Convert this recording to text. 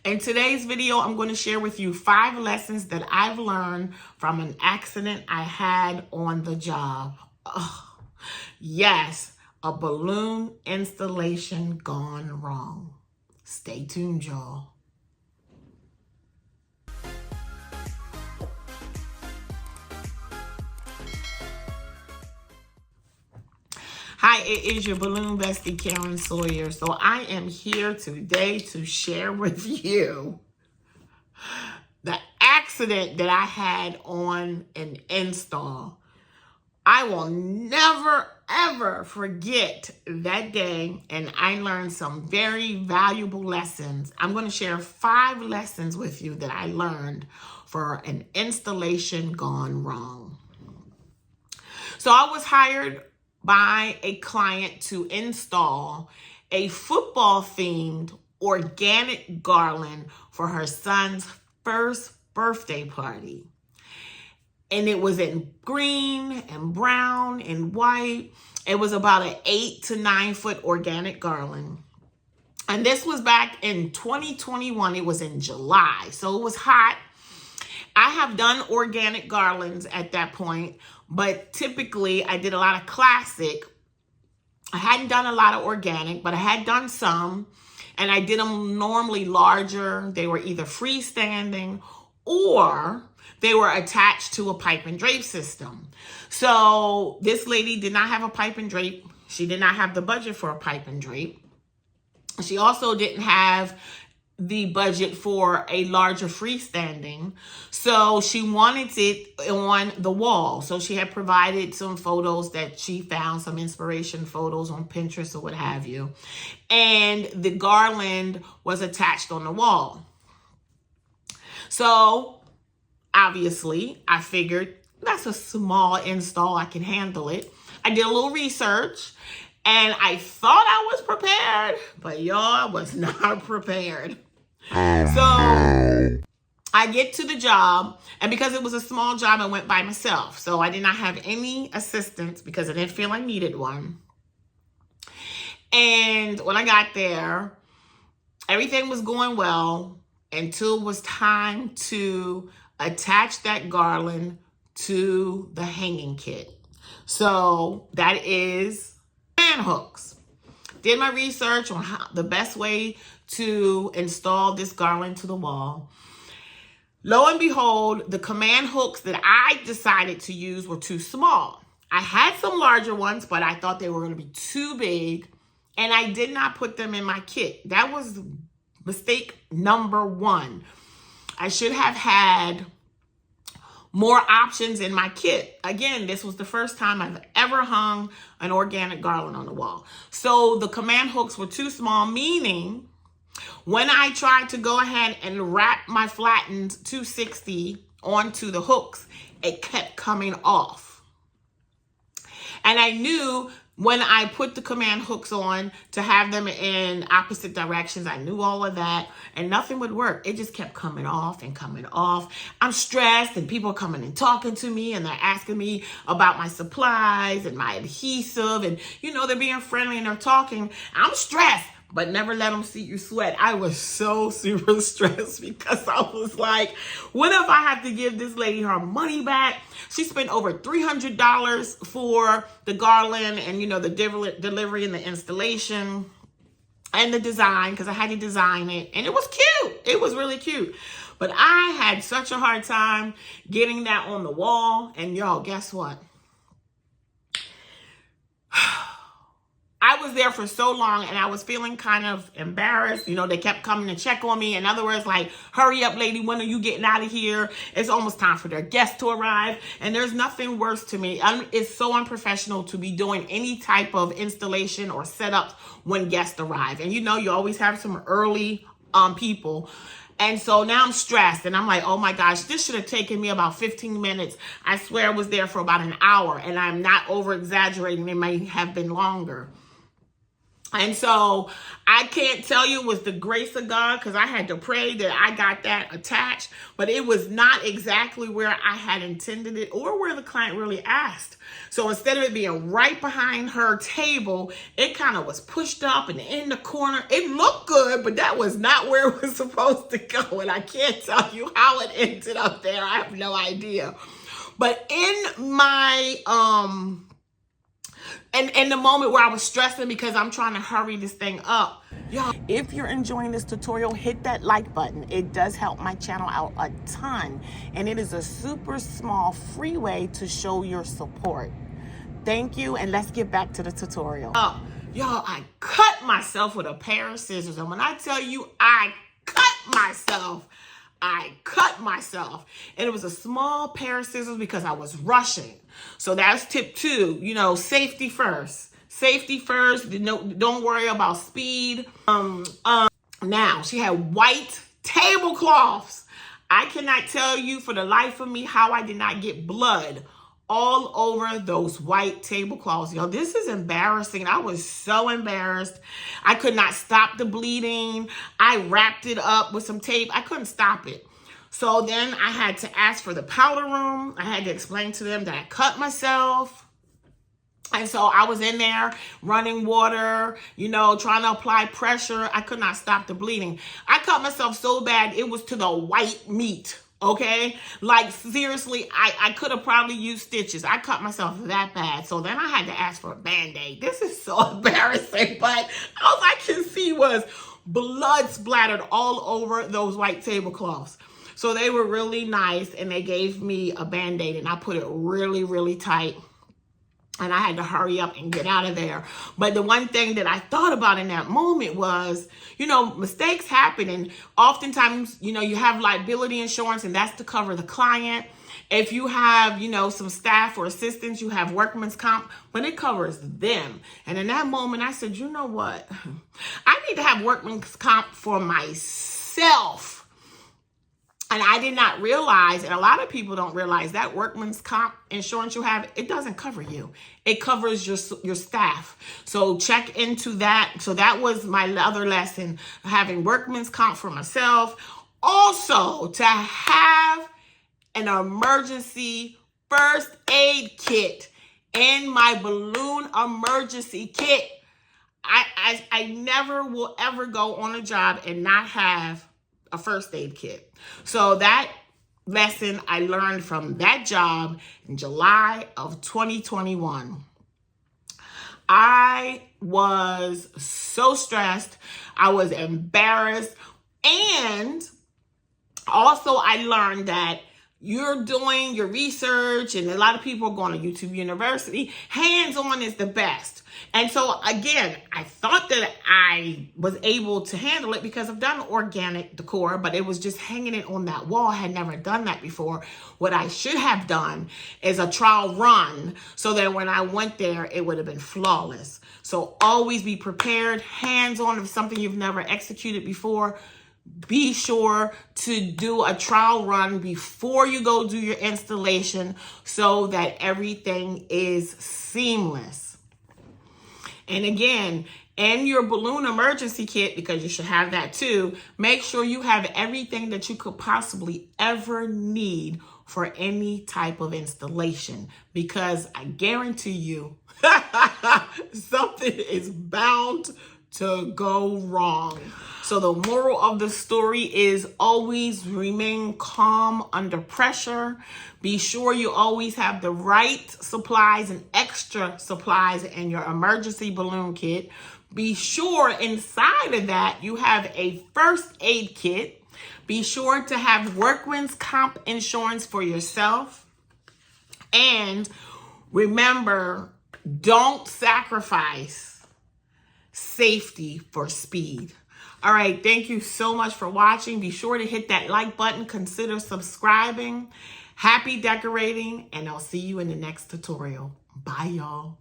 In today's video, I'm going to share with you 5 lessons that I've learned from an accident I had on the job. Oh, yes, a balloon installation gone wrong. Stay tuned, y'all. Hi, it is your balloon bestie, Karen Sawyer. So I am here today to share with you the accident that I had on an install. I will never, ever forget that day, and I learned some very valuable lessons. I'm going to share 5 lessons with you that I learned for an installation gone wrong. So I was hired by a client to install a football-themed organic garland for her son's first birthday party. And it was in green and brown and white. It was about an 8 to 9 foot organic garland. And this was back in 2021. It was in July, so it was hot. I have done organic garlands at that point, but typically I did a lot of classic. I hadn't done a lot of organic, but I had done some, and I did them normally larger. They were either freestanding or they were attached to a pipe and drape system. So this lady did not have a pipe and drape. She did not have the budget for a pipe and drape. She also didn't have the budget for a larger freestanding. So she wanted it on the wall. So she had provided some photos that she found, some inspiration photos on Pinterest or what have you. And the garland was attached on the wall. So obviously I figured that's a small install. I can handle it. I did a little research and I thought I was prepared, but y'all, was not prepared. So I get to the job, and because it was a small job, I went by myself. So I did not have any assistance because I didn't feel I needed one. And when I got there, everything was going well until it was time to attach that garland to the hanging kit. So that is command hooks. Did my research on the best way to install this garland to the wall. Lo and behold, the command hooks that I decided to use were too small. I had some larger ones, but I thought they were going to be too big, and I did not put them in my kit. That was mistake number 1. I should have had more options in my kit. Again, this was the first time I've ever hung an organic garland on the wall. So the command hooks were too small, meaning when I tried to go ahead and wrap my flattened 260 onto the hooks, it kept coming off. And I knew when I put the command hooks on to have them in opposite directions. I knew all of that, and nothing would work. It just kept coming off and coming off. I'm stressed, and people are coming and talking to me, and they're asking me about my supplies and my adhesive, and they're being friendly and they're talking. I'm stressed, but never let them see you sweat. I was so super stressed because I was like, what if I have to give this lady her money back? She spent over $300 for the garland and, the delivery and the installation and the design, because I had to design it. And it was cute. It was really cute. But I had such a hard time getting that on the wall. And y'all, guess what? I was there for so long, and I was feeling kind of embarrassed. They kept coming to check on me. In other words, like, hurry up, lady. When are you getting out of here? It's almost time for their guests to arrive. And there's nothing worse to me. It's so unprofessional to be doing any type of installation or setup when guests arrive. And you always have some early people. And so now I'm stressed, and I'm like, oh my gosh, this should have taken me about 15 minutes. I swear I was there for about an hour, and I'm not over exaggerating. It might have been longer. And so I can't tell you it was the grace of God, because I had to pray that I got that attached, but it was not exactly where I had intended it or where the client really asked. So instead of it being right behind her table, it kind of was pushed up and in the corner. It looked good, but that was not where it was supposed to go. And I can't tell you how it ended up there. I have no idea. But in my and in the moment where I was stressing because I'm trying to hurry this thing up, y'all, if you're enjoying this tutorial, hit that like button. It does help my channel out a ton, and it is a super small free way to show your support. Thank you, and let's get back to the tutorial. Y'all, I cut myself with a pair of scissors, and when I tell you I cut myself, and it was a small pair of scissors because I was rushing. So that's tip 2, safety first. Safety first, don't worry about speed. Now, she had white tablecloths. I cannot tell you for the life of me how I did not get blood all over those white tablecloths. Yo, this is embarrassing. I was so embarrassed. I could not stop the bleeding. I wrapped it up with some tape. I couldn't stop it. So then I had to ask for the powder room. I had to explain to them that I cut myself. And so I was in there running water, trying to apply pressure. I could not stop the bleeding. I cut myself so bad, it was to the white meat. Okay, like seriously, I could have probably used stitches. I cut myself that bad. So then I had to ask for a Band-Aid. This is so embarrassing, but all I can see was blood splattered all over those white tablecloths. So they were really nice, and they gave me a Band-Aid, and I put it really, really tight. And I had to hurry up and get out of there. But the one thing that I thought about in that moment was, mistakes happen. And oftentimes, you have liability insurance, and that's to cover the client. If you have, some staff or assistants, you have workman's comp, but it covers them. And in that moment, I said, you know what? I need to have workman's comp for myself. And I did not realize, and a lot of people don't realize, that workman's comp insurance you have, it doesn't cover you. It covers your staff. So check into that. So that was my other lesson, having workman's comp for myself. Also, to have an emergency first aid kit in my balloon emergency kit. I never will ever go on a job and not have a first aid kit. So that lesson I learned from that job in July of 2021. I was so stressed. I was embarrassed. And also I learned that you're doing your research, and a lot of people are going to YouTube University. Hands-on is the best. And so, again, I thought that I was able to handle it because I've done organic decor, but it was just hanging it on that wall. I had never done that before. What I should have done is a trial run so that when I went there, it would have been flawless. So always be prepared, hands-on if something you've never executed before. Be sure to do a trial run before you go do your installation so that everything is seamless. And again, in your balloon emergency kit, because you should have that too, make sure you have everything that you could possibly ever need for any type of installation, because I guarantee you something is bound to go wrong. So the moral of the story is always remain calm under pressure. Be sure you always have the right supplies and extra supplies in your emergency balloon kit. Be sure inside of that you have a first aid kit. Be sure to have workman's comp insurance for yourself. And remember, don't sacrifice safety for speed. All right, thank you so much for watching. Be sure to hit that like button. Consider subscribing. Happy decorating, and I'll see you in the next tutorial. Bye, y'all.